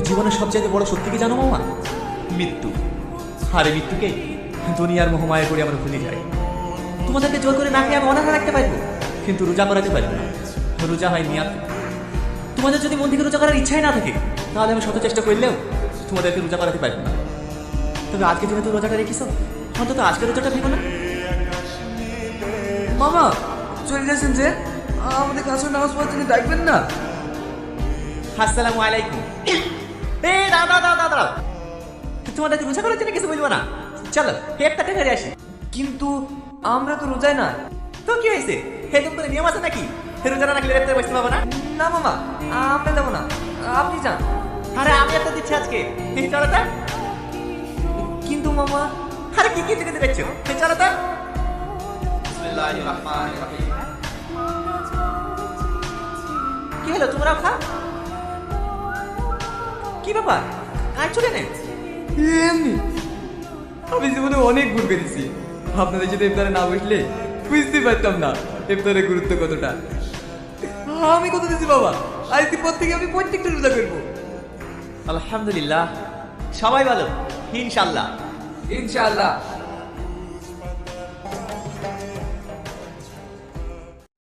জীবনের সবচাইতে বড় সত্যি কি জানো মামা? মৃত্যু। আর এই মৃত্যুকে দুনিয়ার মোহমায়া করে আমরা ভুলে যাই। তোমাদেরকে জোর করে না খেয়ে আমি অনাহার রাখতে পারবো, কিন্তু রোজা করাতে পারবো না। রোজা হয় নিয়াত। তোমাদের যদি মন থেকে রোজা করার ইচ্ছাই না থাকে, তাহলে আমি শত চেষ্টা করলেও তোমাদেরকে রোজা করাতে পারবো না। তবে আজকে যেহেতু রোজাটা রেখেছো, অন্তত আজকে রোজাটা ভেবো না। মামা চলে যাচ্ছেন যে, আমাদের কাছে নামাজ পড়ার জন্য ডাকবেন না? আসসালামু আলাইকুম। দাদা দাদা দাদা, তোমাদেরকে রোজা করার জন্য কিছু বলবো না। চলো টেপটা টেপে আসি। কিন্তু আমরা তো রোজায় না। তো কি হয়েছে? হেতুম করে নিয়ম আছে নাকি? রোজা না রাখলে রেপ্তে বসতে পাবো না? না মামা, আমরা যাবো না, আপনি যান। আরে আমি একটা দিচ্ছি আজকে। চলো তা। কিন্তু মামা, আরে কি কি দিতে দেখছো? চলো তা। কি হলো, তোমরা খা। কি ব্যাপার, কাঁদছো কেন? এমনি আমি জীবনে অনেক ঘুর পেরেছি। আপনাদের সাথে ইফতারে না বসলে বুঝতে পারতাম না ইফতারের গুরুত্ব কতটা। আমি কত দিচ্ছি বাবা, আজকের পর থেকে আমি প্রত্যেকটা রোজা করবো। আলহামদুলিল্লাহ, সবাই ভালো ইনশাল্লাহ। ইনশাআল্লাহ।